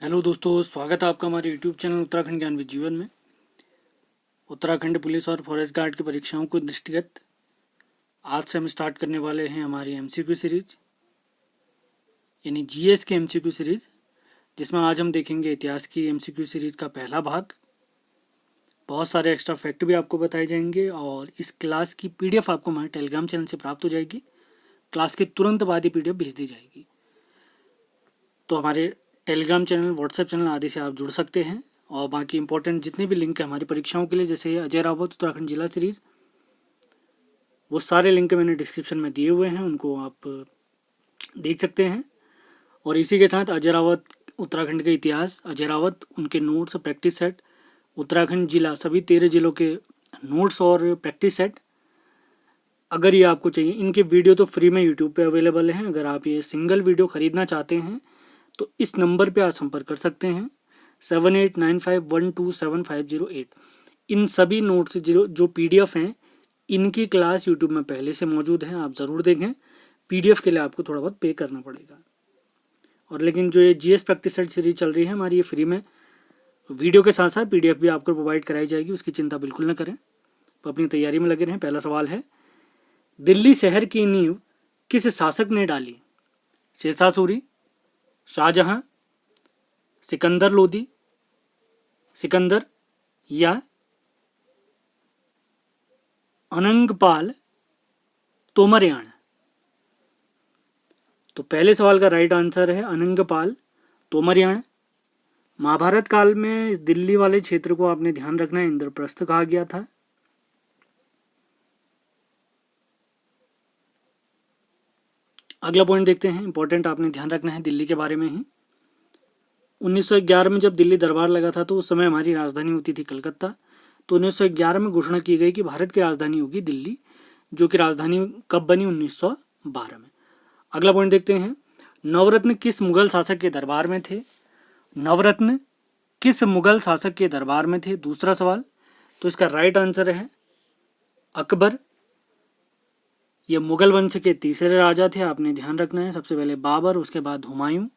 Hello दोस्तों, स्वागत है आपका हमारे यूट्यूब चैनल उत्तराखंड ज्ञान विद जीवन में। उत्तराखंड पुलिस और फॉरेस्ट गार्ड की परीक्षाओं को दृष्टिगत आज से हम स्टार्ट करने वाले हैं हमारी एमसीक्यू सीरीज यानी जीएस की एमसीक्यू सीरीज, जिसमें आज हम देखेंगे इतिहास की एमसीक्यू सीरीज का पहला भाग। बहुत सारे एक्स्ट्रा फैक्ट भी आपको बताए जाएंगे और इस क्लास की पीडीएफ आपको हमारे टेलीग्राम चैनल से प्राप्त हो जाएगी। क्लास के तुरंत बाद ही पीडीएफ भेज दी जाएगी। तो हमारे टेलीग्राम चैनल, व्हाट्सएप चैनल आदि से आप जुड़ सकते हैं और बाकी इंपॉर्टेंट जितने भी लिंक है हमारी परीक्षाओं के लिए, जैसे अजय रावत उत्तराखंड जिला सीरीज, वो सारे लिंक मैंने डिस्क्रिप्शन में दिए हुए हैं, उनको आप देख सकते हैं। और इसी के साथ अजय रावत उत्तराखंड के इतिहास, अजय रावत उनके नोट्स, प्रैक्टिस सेट, उत्तराखंड जिला, सभी 13 जिलों के नोट्स और प्रैक्टिस सेट, अगर ये आपको चाहिए, इनके वीडियो तो फ्री में यूट्यूब पे अवेलेबल हैं। अगर आप ये सिंगल वीडियो ख़रीदना चाहते हैं तो इस नंबर पे आप संपर्क कर सकते हैं 7895127508। इन सभी नोट्स जो पीडीएफ हैं, इनकी क्लास यूट्यूब में पहले से मौजूद है, आप ज़रूर देखें। पीडीएफ के लिए आपको थोड़ा बहुत पे करना पड़ेगा। और लेकिन जो ये जीएस प्रैक्टिस सेट सीरीज चल रही है हमारी, ये फ्री में वीडियो के साथ साथ पीडीएफ भी आपको प्रोवाइड कराई जाएगी, उसकी चिंता बिल्कुल न करें। तो अपनी तैयारी में लगे रहें। पहला सवाल है, दिल्ली शहर की नींव किस शासक ने डाली? शेरशाह सूरी, शाहजहां, सिकंदर लोदी, सिकंदर या अनंगपाल तोमरयान? तो पहले सवाल का राइट आंसर है अनंगपाल तोमरयान। महाभारत काल में इस दिल्ली वाले क्षेत्र को आपने ध्यान रखना है, इंद्रप्रस्थ कहा गया था। अगला पॉइंट देखते हैं, इंपॉर्टेंट आपने ध्यान रखना है दिल्ली के बारे में ही। 1911 में जब दिल्ली दरबार लगा था तो उस समय हमारी राजधानी होती थी कलकत्ता। तो 1911 में घोषणा की गई कि भारत की राजधानी होगी दिल्ली, जो कि राजधानी कब बनी? 1912 में। अगला पॉइंट देखते हैं, नवरत्न किस मुगल शासक के दरबार में थे? नवरत्न किस मुगल शासक के दरबार में थे? दूसरा सवाल, तो इसका राइट आंसर है अकबर। ये मुगल वंश के तीसरे राजा थे, आपने ध्यान रखना है। सबसे पहले बाबर, उसके बाद हुमायूं।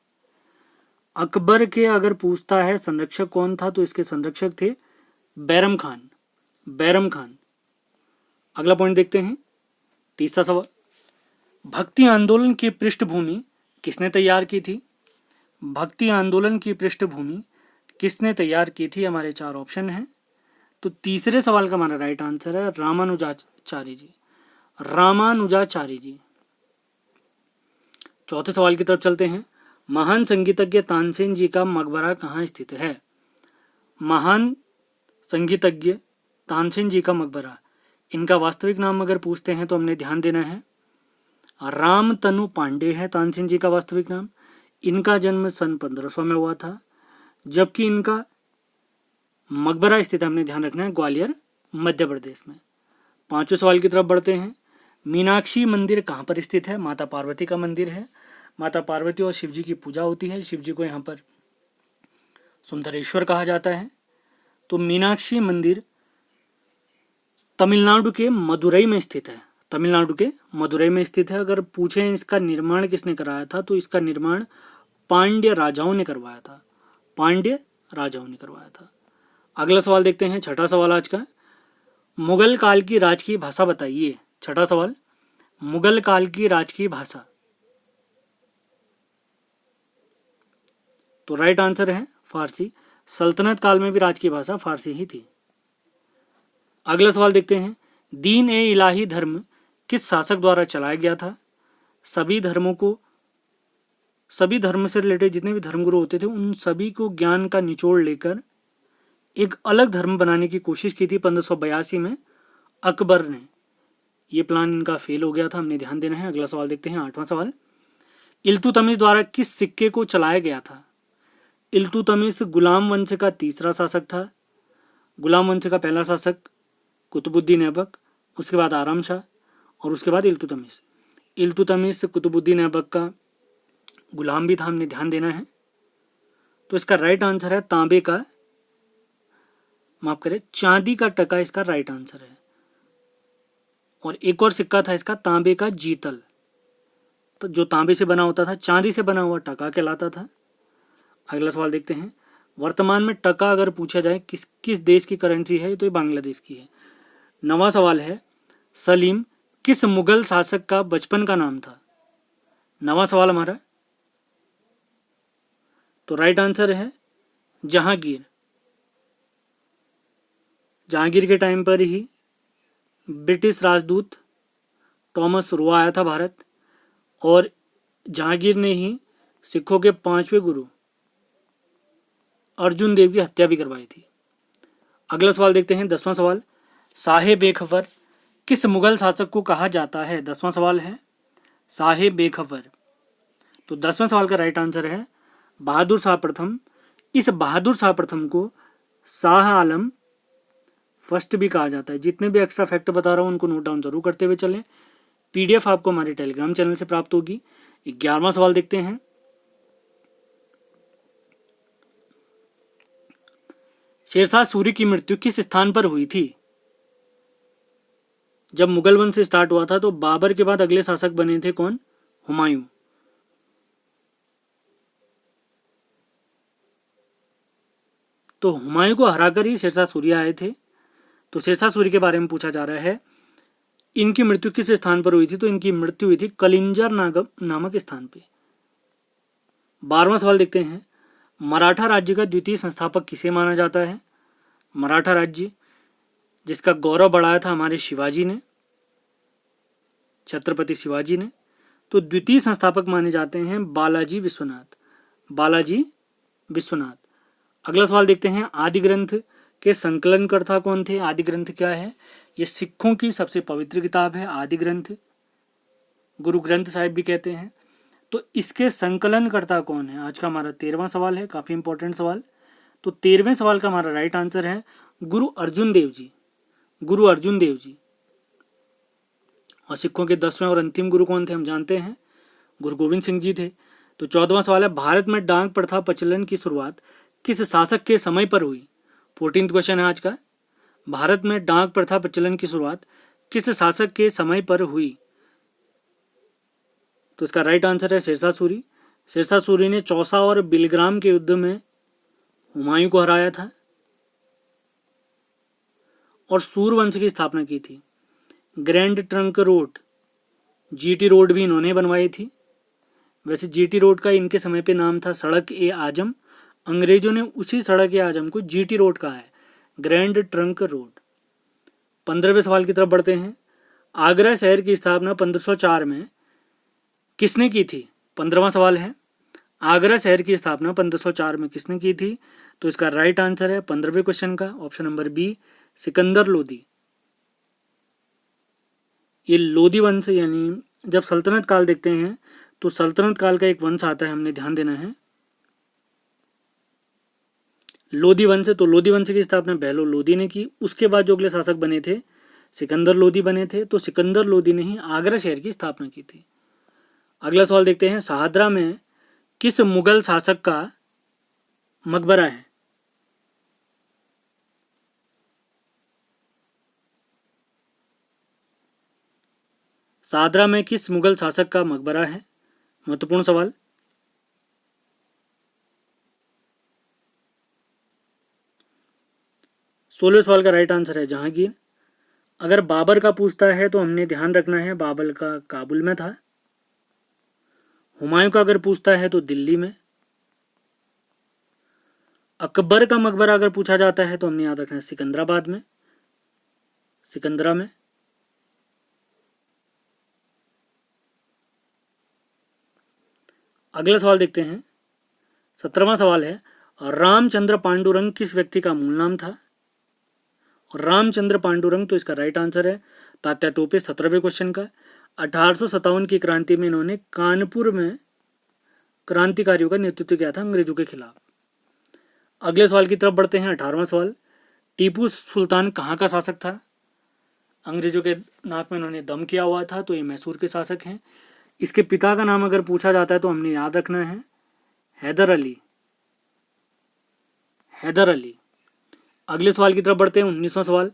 अकबर के अगर पूछता है संरक्षक कौन था, तो इसके संरक्षक थे बैरम खान, बैरम खान। अगला पॉइंट देखते हैं, तीसरा सवाल, भक्ति आंदोलन की पृष्ठभूमि किसने तैयार की थी? भक्ति आंदोलन की पृष्ठभूमि किसने तैयार की थी? हमारे चार ऑप्शन हैं। तो तीसरे सवाल का हमारा राइट आंसर है रामानुजाचार्य जी, रामानुजाचार्य जी। चौथे सवाल की तरफ चलते हैं, महान संगीतज्ञ तानसेन जी का मकबरा कहाँ स्थित है? महान संगीतज्ञ तानसेन जी का मकबरा, इनका वास्तविक नाम अगर पूछते हैं तो हमने ध्यान देना है, रामतनु पांडे है तानसेन जी का वास्तविक नाम। इनका जन्म सन 1500 में हुआ था, जबकि इनका मकबरा स्थित, हमने ध्यान रखना है, ग्वालियर मध्य प्रदेश में। पांचवें सवाल की तरफ बढ़ते हैं, मीनाक्षी मंदिर कहाँ पर स्थित है? माता पार्वती का मंदिर है। माता पार्वती और शिव जी की पूजा होती है। शिव जी को यहाँ पर सुंदरेश्वर कहा जाता है। तो मीनाक्षी मंदिर तमिलनाडु के मदुरई में स्थित है, तमिलनाडु के मदुरई में स्थित है। अगर पूछें इसका निर्माण किसने कराया था, तो इसका निर्माण पांड्य राजाओं ने करवाया था, पांड्य राजाओं ने करवाया था। अगला सवाल देखते हैं, छठा सवाल आज का, मुगल काल की राजकीय भाषा बताइए। छठा सवाल, मुगल काल की राजकीय भाषा, तो राइट आंसर है फारसी। सल्तनत काल में भी राजकीय भाषा फारसी ही थी। अगला सवाल देखते हैं, दीन ए इलाही धर्म किस शासक द्वारा चलाया गया था? सभी धर्मों को, सभी धर्म से रिलेटेड जितने भी धर्मगुरु होते थे, उन सभी को ज्ञान का निचोड़ लेकर एक अलग धर्म बनाने की कोशिश की थी 1582 में अकबर ने। ये प्लान इनका फेल हो गया था, हमने ध्यान देना है। अगला सवाल देखते हैं, आठवां सवाल, इल्तुतमिश द्वारा किस सिक्के को चलाया गया था? इल्तुतमिश गुलाम वंश का तीसरा शासक था। गुलाम वंश का पहला शासक कुतुबुद्दीन ऐबक, उसके बाद आराम शाह और उसके बाद इल्तुतमिश। इल्तुतमिश कुतुबुद्दीन ऐबक का गुलाम भी था, हमने ध्यान देना है। तो इसका राइट आंसर है तांबे का, माफ करें, चांदी का टका इसका राइट आंसर है। और एक और सिक्का था इसका तांबे का जीतल, तो जो तांबे से बना होता था, चांदी से बना हुआ टका कहलाता था। अगला सवाल देखते हैं, वर्तमान में टका अगर पूछा जाए किस किस देश की करेंसी है, तो ये बांग्लादेश की है। नवा सवाल है, सलीम किस मुगल शासक का बचपन का नाम था? नवा सवाल हमारा, तो राइट आंसर है जहांगीर। जहांगीर के टाइम पर ही ब्रिटिश राजदूत टॉमस रो आया था भारत, और जहांगीर ने ही सिखों के 5वें गुरु अर्जुन देव की हत्या भी करवाई थी। अगला सवाल देखते हैं, 10वां सवाल, शाहे बेखबर किस मुगल शासक को कहा जाता है? 10वां सवाल है शाहे बेखबर। तो 10वें सवाल का राइट आंसर है बहादुर शाह प्रथम। इस बहादुर शाह प्रथम को शाह आलम फर्स्ट भी कहा जाता है। जितने भी एक्स्ट्रा फैक्ट बता रहा हूँ उनको नोट डाउन जरूर करते हुए चलें। पीडीएफ आपको हमारे टेलीग्राम चैनल से प्राप्त होगी। 11वां सवाल देखते हैं, शेरशाह सूरी की मृत्यु किस स्थान पर हुई थी? जब मुगल वंश से स्टार्ट हुआ था तो बाबर के बाद अगले शासक बने थे कौन? हुमायूं। तो हुमायूं को हराकर ही शेरशाह सूरी आए थे। तो शेरशाह सूरी के बारे में पूछा जा रहा है, इनकी मृत्यु किस स्थान पर हुई थी? तो इनकी मृत्यु हुई थी कलिंजर नामक स्थान पे। 12वां सवाल देखते हैं, मराठा राज्य का द्वितीय संस्थापक किसे माना जाता है? मराठा राज्य जिसका गौरव बढ़ाया था हमारे शिवाजी ने, छत्रपति शिवाजी ने, तो द्वितीय संस्थापक माने जाते हैं बालाजी विश्वनाथ। बालाजी विश्वनाथ। अगला सवाल देखते हैं, आदि ग्रंथ के संकलनकर्ता कौन थे? आदि ग्रंथ क्या है? ये सिखों की सबसे पवित्र किताब है आदि ग्रंथ, गुरु ग्रंथ साहिब भी कहते हैं। तो इसके संकलनकर्ता कौन है? आज का हमारा 13वां सवाल है, काफी इंपॉर्टेंट सवाल। तो 13वें सवाल का हमारा राइट आंसर है गुरु अर्जुन देव जी। गुरु अर्जुन देव जी। और सिखों के 10वें और अंतिम गुरु कौन थे? हम जानते हैं गुरु गोविंद सिंह जी थे। तो 14वां सवाल है, भारत में डाक प्रथा प्रचलन की शुरुआत किस शासक के समय पर हुई? 14th क्वेश्चन है आज का। भारत में डाक प्रथा प्रचलन की शुरुआत किस शासक के समय पर हुई? तो इसका राइट आंसर है शेरशाह सूरी। शेरशाह सूरी ने चौसा और बिलग्राम के युद्ध में हुमायूं को हराया था और सूरवंश की स्थापना की थी। Grand trunk road, GT road भी इन्होंने बनवाई थी। वैसे जीटी रोड का इनके समय पे नाम था सड़क ए आजम, अंग्रेजों ने उसी सड़क ए आजम को जीटी रोड कहा है, ग्रैंड ट्रंक रोड। 15वें सवाल की तरफ बढ़ते हैं, आगरा शहर की स्थापना 1504 में किसने की थी? 15वां सवाल है, आगरा शहर की स्थापना 1504 में किसने की थी? तो इसका राइट आंसर है 15वें क्वेश्चन का option number B, Sikandar Lodi. ये लोदी वंश, यानी जब सल्तनत काल देखते हैं तो सल्तनत काल का एक वंश आता है, हमने ध्यान देना है, लोदी वंश। तो लोदी वंश की स्थापना बहलो लोदी ने की। उसके बाद जो अगले शासक बने थे सिकंदर लोदी बने थे। तो सिकंदर लोदी ने ही आगरा शहर की स्थापना की थी। अगला सवाल देखते हैं, शाहदरा में किस मुगल शासक का मकबरा है? शाहदरा में किस मुगल शासक का मकबरा है? महत्वपूर्ण सवाल। सोलह सवाल का राइट आंसर है जहांगीर। अगर बाबर का पूछता है तो हमने ध्यान रखना है बाबर का काबुल में था। हुमायूं का अगर पूछता है तो दिल्ली में। अकबर का मकबरा अगर पूछा जाता है तो हमने याद रखना है सिकंदराबाद में, सिकंदरा में। अगला सवाल देखते हैं, 17वां सवाल है, रामचंद्र पांडुरंग किस व्यक्ति का मूल नाम था? और रामचंद्र पांडुरंग, तो इसका राइट आंसर है तात्या टोपे। 17वें क्वेश्चन का 1857 की क्रांति में इन्होंने कानपुर में क्रांतिकारियों का नेतृत्व किया था अंग्रेजों के खिलाफ। अगले सवाल की तरफ बढ़ते हैं, 18वां सवाल, टीपू सुल्तान कहाँ का शासक था? अंग्रेजों के नाक में इन्होंने दम किया हुआ था, तो ये मैसूर के शासक हैं। इसके पिता का नाम अगर पूछा जाता है तो हमने याद रखना है हैदर अली, हैदर अली। अगले सवाल की तरफ बढ़ते हैं, 19वां सवाल,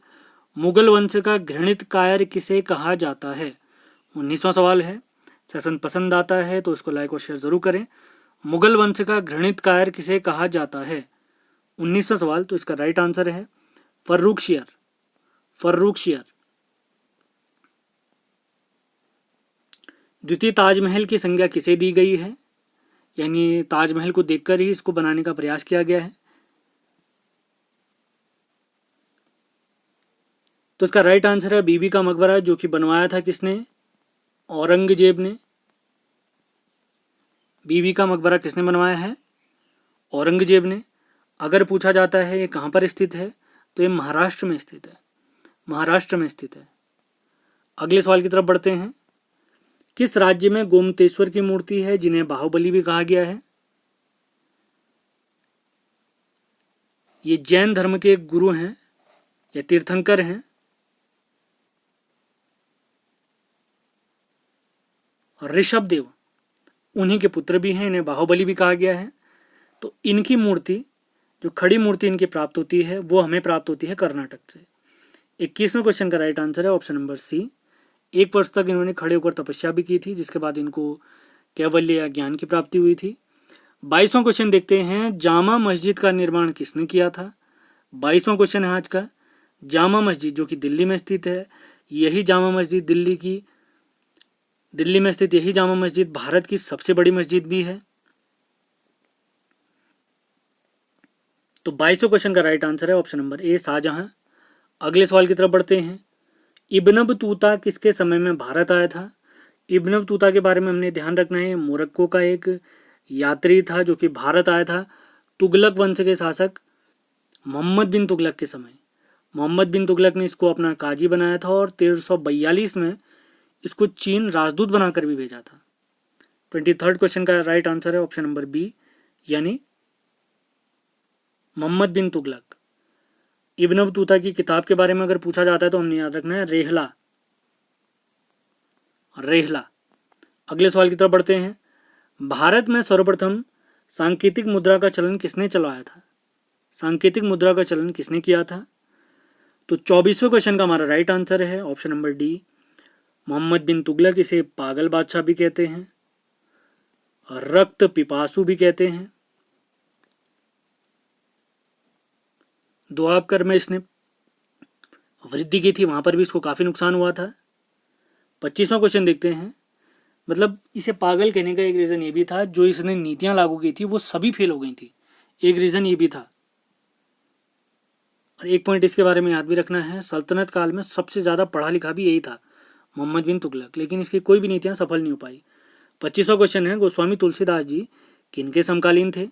मुगल वंश का घृणित कायर किसे कहा जाता है? 19वां सवाल है। सेशन पसंद आता है तो इसको लाइक और शेयर जरूर करें मुगल वंश का घृणित कायर किसे कहा जाता है? 19वां सवाल, तो इसका राइट आंसर है फर्रुखशियर। फर्रुखशियर। द्वितीय ताजमहल की संज्ञा किसे दी गई है? यानी ताजमहल को देखकर ही इसको बनाने का प्रयास किया गया है। तो इसका राइट आंसर है बीबी का मकबरा, जो कि बनवाया था किसने? औरंगजेब ने। बीबी का मकबरा किसने बनवाया है? औरंगजेब ने। अगर पूछा जाता है ये कहाँ पर स्थित है, तो ये महाराष्ट्र में स्थित है। महाराष्ट्र में स्थित है। अगले सवाल की तरफ बढ़ते हैं। किस राज्य में गोमतेश्वर की मूर्ति है, जिन्हें बाहुबली भी कहा गया है? ये जैन धर्म के एक गुरु हैं या तीर्थंकर हैं, ऋषभ देव, उन्हीं के पुत्र भी हैं, इन्हें बाहुबली भी कहा गया है। तो इनकी मूर्ति, जो खड़ी मूर्ति इनकी प्राप्त होती है, वो हमें प्राप्त होती है कर्नाटक से। 21वें क्वेश्चन का राइट आंसर है ऑप्शन नंबर सी। 1 वर्ष तक इन्होंने खड़े होकर तपस्या भी की थी, जिसके बाद इनको कैवल्य या ज्ञान की प्राप्ति हुई थी। 22वां क्वेश्चन देखते हैं, जामा मस्जिद का निर्माण किसने किया था? 22वां क्वेश्चन है आज का। जामा मस्जिद जो कि दिल्ली में स्थित है, यही जामा मस्जिद दिल्ली में स्थित यही जामा मस्जिद भारत की सबसे बड़ी मस्जिद भी है। तो 22वें क्वेश्चन का राइट आंसर है ऑप्शन नंबर ए, शाहजहां। अगले सवाल की तरफ बढ़ते हैं। इब्न बतूता किसके समय में भारत आया था? इब्न बतूता के बारे में हमने ध्यान रखना है, मोरक्को का एक यात्री था जो कि भारत आया था तुगलक वंश के शासक मोहम्मद बिन तुगलक के समय। मोहम्मद बिन तुगलक ने इसको अपना काजी बनाया था और 1342 में इसको चीन राजदूत बनाकर भी भेजा था। 23rd क्वेश्चन का राइट आंसर है ऑप्शन नंबर बी, यानी मोहम्मद बिन तुगलक। इब्न बतूता की किताब के बारे में अगर पूछा जाता है तो हमने याद रखना है रेहला। रेहला। अगले सवाल की तरफ बढ़ते हैं। भारत में सर्वप्रथम सांकेतिक मुद्रा का चलन किसने चलाया था? सांकेतिक मुद्रा का चलन किसने किया था? तो 24वें क्वेश्चन का हमारा राइट आंसर है ऑप्शन नंबर डी, मोहम्मद बिन तुगलक। इसे पागल बादशाह भी कहते हैं, रक्त पिपासु भी कहते हैं। दोआबकर में इसने वृद्धि की थी, वहां पर भी इसको काफी नुकसान हुआ था। 25वां क्वेश्चन देखते हैं। मतलब इसे पागल कहने का एक रीजन ये भी था, जो इसने नीतियां लागू की थी वो सभी फेल हो गई थी, एक रीजन ये भी था। और एक पॉइंट इसके बारे में याद भी रखना है, सल्तनत काल में सबसे ज्यादा पढ़ा लिखा भी यही था, मोहम्मद बिन तुगलक, लेकिन इसकी कोई भी नीतियां सफल नहीं हो पाई। 25वां क्वेश्चन है, गोस्वामी तुलसीदास जी किनके समकालीन थे?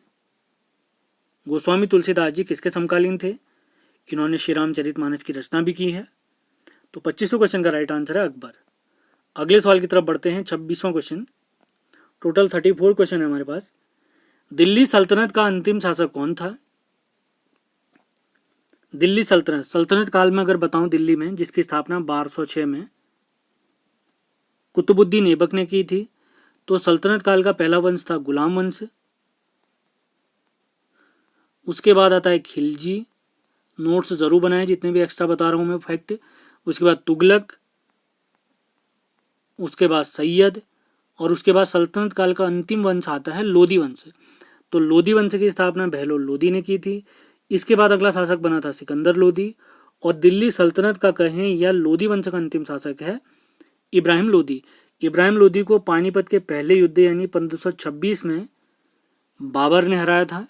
गोस्वामी तुलसीदास जी किसके समकालीन थे? इन्होंने श्री रामचरितमानस की रचना भी की है। तो 25वें क्वेश्चन का राइट आंसर है अकबर। अगले सवाल की तरफ बढ़ते हैं। 26वां क्वेश्चन। टोटल 34 क्वेश्चन है हमारे पास। दिल्ली सल्तनत का अंतिम शासक कौन था? दिल्ली सल्तनत काल में अगर बताऊं, दिल्ली में जिसकी स्थापना 1206 में कुतुबुद्दीन ऐबक ने की थी, तो सल्तनत काल का पहला वंश था गुलाम वंश। उसके बाद आता है खिलजी, नोट्स जरूर बनाए जितने भी एक्स्ट्रा बता रहा हूं मैं फैक्ट। उसके बाद तुगलक, उसके बाद सैयद, और उसके बाद सल्तनत काल का अंतिम वंश आता है लोधी वंश। तो लोधी वंश की स्थापना बहलोल लोधी ने की थी। इसके बाद अगला शासक बना था सिकंदर लोधी, और दिल्ली सल्तनत का कहें या लोधी वंश का अंतिम शासक है इब्राहिम लोधी। इब्राहिम लोधी को पानीपत के पहले युद्ध यानी 1526 में बाबर ने हराया था,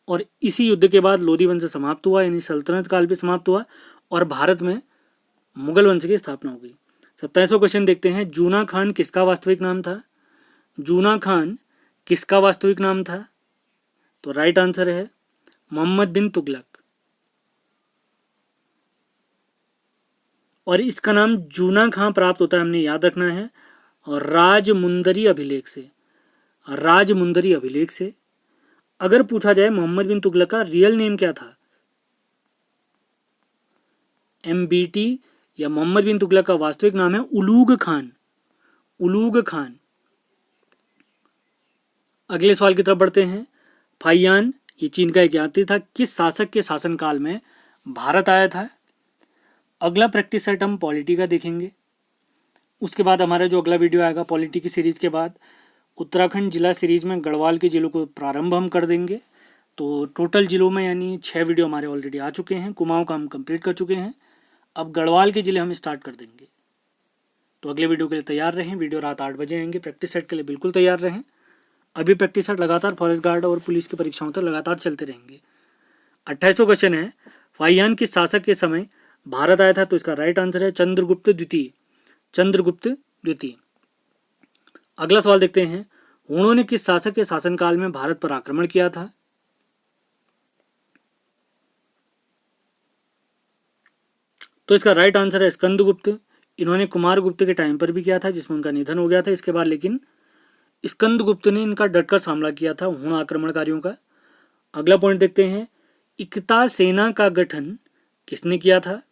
और इसी युद्ध के बाद लोधी वंश समाप्त हुआ, यानी सल्तनत काल भी समाप्त हुआ और भारत में मुगल वंश की स्थापना हो गई। 27वां क्वेश्चन देखते हैं। जूना खान किसका वास्तविक नाम था? जूना खान किसका वास्तविक नाम था? तो राइट आंसर है मोहम्मद बिन तुगलक, और इसका नाम जूना खां प्राप्त होता है, हमने याद रखना है, और राजमुंदरी अभिलेख से। राजमुंदरी अभिलेख से। अगर पूछा जाए मोहम्मद बिन तुगलक का रियल नेम क्या था, MBT या मोहम्मद बिन तुगलक का वास्तविक नाम है उलूग खान। उलूग खान। अगले सवाल की तरफ बढ़ते हैं। फाइयान, ये चीन का एक यात्री था, किस शासक के शासनकाल में भारत आया था? अगला प्रैक्टिस सेट हम पॉलिटी का देखेंगे। उसके बाद हमारा जो अगला वीडियो आएगा पॉलिटी की सीरीज के बाद, उत्तराखंड जिला सीरीज में गढ़वाल के जिलों को प्रारंभ हम कर देंगे। तो टोटल जिलों में यानी 6 वीडियो हमारे ऑलरेडी आ चुके हैं, कुमाऊं का हम कंप्लीट कर चुके हैं। अब गढ़वाल के जिले हम स्टार्ट कर देंगे। तो अगले वीडियो के लिए तैयार रहें। वीडियो रात 8 बजे आएंगे। प्रैक्टिस सेट के लिए बिल्कुल तैयार रहें। अभी प्रैक्टिस सेट लगातार फॉरेस्ट गार्ड और पुलिस की परीक्षाओं तक लगातार चलते रहेंगे। 28वां क्वेश्चन है, फाहियान किस शासक के समय भारत आया था? तो इसका राइट आंसर है चंद्रगुप्त द्वितीय। चंद्रगुप्त द्वितीय। अगला सवाल देखते हैं, हुणों ने किस शासक के शासनकाल में भारत पर आक्रमण किया था? तो इसका राइट आंसर है स्कंदगुप्त। इन्होंने कुमारगुप्त के टाइम पर भी किया था, जिसमें उनका निधन हो गया था इसके बाद, लेकिन स्कंदगुप्त ने इनका डटकर सामना किया था हुण आक्रमणकारियों का। अगला पॉइंट देखते हैं, इकता सेना का गठन किसने किया था?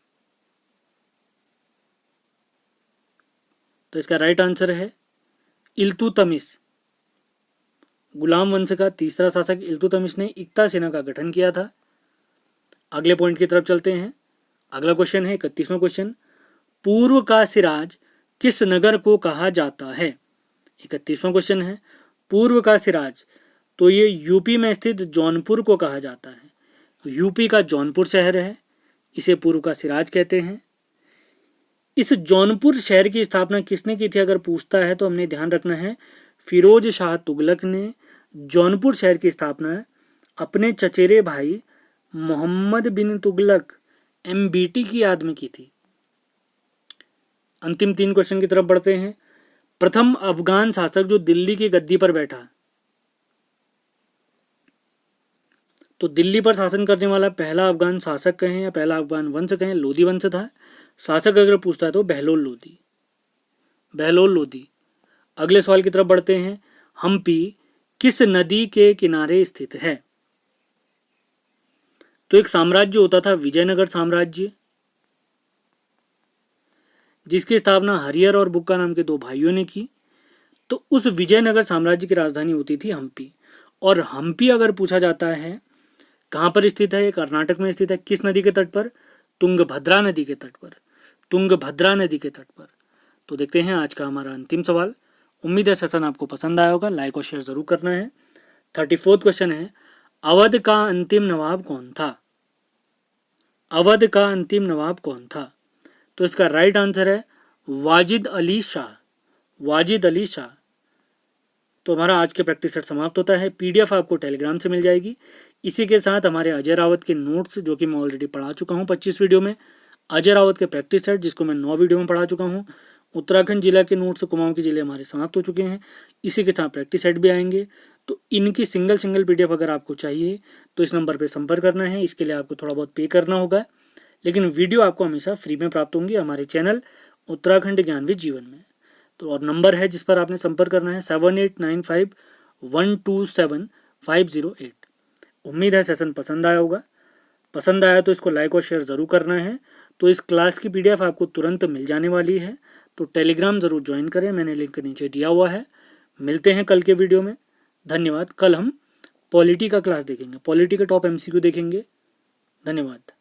तो इसका राइट आंसर है इल्तुतमिश। गुलाम वंश का तीसरा शासक इल्तुतमिश ने इकता सेना का गठन किया था। अगले पॉइंट की तरफ चलते हैं। अगला क्वेश्चन है 31वां क्वेश्चन, पूर्व का सिराज किस नगर को कहा जाता है? 31वां क्वेश्चन है, पूर्व का सिराज, तो ये यूपी में स्थित जौनपुर को कहा जाता है। तो यूपी का जौनपुर शहर है, इसे पूर्व का सिराज कहते हैं। इस जौनपुर शहर की स्थापना किसने की थी अगर पूछता है तो हमने ध्यान रखना है, फिरोज शाह तुगलक ने जौनपुर शहर की स्थापना अपने चचेरे भाई मोहम्मद बिन तुगलक MBT की याद में की थी। अंतिम 3 क्वेश्चन की तरफ बढ़ते हैं। प्रथम अफगान शासक जो दिल्ली की गद्दी पर बैठा, तो दिल्ली पर शासन करने वाला पहला अफगान शासक कहें या पहला अफगान वंश कहें, लोधी वंश था। शासक अगर पूछता है तो बहलोल लोधी। बहलोल लोधी। अगले सवाल की तरफ बढ़ते हैं, हम्पी किस नदी के किनारे स्थित है? तो एक साम्राज्य होता था विजयनगर साम्राज्य, जिसकी स्थापना हरिहर और बुक्का नाम के 2 भाइयों ने की। तो उस विजयनगर साम्राज्य की राजधानी होती थी हम्पी। और हम्पी अगर पूछा जाता है कहां पर स्थित है, ये कर्नाटक में स्थित है। किस नदी के तट पर? तुंगभद्रा नदी के तट पर। तुंगभद्रा नदी के तट पर। तो देखते हैं आज का हमारा अंतिम सवाल। उम्मीद है सेशन आपको पसंद आया होगा। लाइक और शेयर जरूर करना है। 34वां क्वेश्चन है, अवध का अंतिम नवाब कौन था? अवध का अंतिम नवाब कौन था? तो इसका राइट आंसर है वाजिद अली शाह। वाजिद अली शाह। तो हमारा आज के प्रैक्टिस सेट समाप्त होता है। PDF आपको टेलीग्राम से मिल जाएगी। इसी के साथ हमारे अजय रावत के नोट्स जो कि मैं ऑलरेडी पढ़ा चुका हूँ 25 वीडियो में, अजय रावत के प्रैक्टिस सेट जिसको मैं 9 वीडियो में पढ़ा चुका हूँ, उत्तराखंड जिला के नोट्स, कुमाऊं के जिले हमारे समाप्त हो चुके हैं। इसी के साथ प्रैक्टिस सेट भी आएंगे। तो इनकी सिंगल PDF अगर आपको चाहिए तो इस नंबर पर संपर्क करना है। इसके लिए आपको थोड़ा बहुत पे करना होगा, लेकिन वीडियो आपको हमेशा फ्री में प्राप्त होंगी हमारे चैनल उत्तराखंड ज्ञानविद जीवन में। तो और नंबर है जिस पर आपने संपर्क करना है 7895127508। उम्मीद है सेशन पसंद आया होगा। पसंद आया तो इसको लाइक और शेयर ज़रूर करना है। तो इस क्लास की PDF आपको तुरंत मिल जाने वाली है, तो टेलीग्राम ज़रूर ज्वाइन करें, मैंने लिंक नीचे दिया हुआ है। मिलते हैं कल के वीडियो में। धन्यवाद। कल हम पॉलिटी का क्लास देखेंगे, पॉलिटी के टॉप MCQ देखेंगे। धन्यवाद।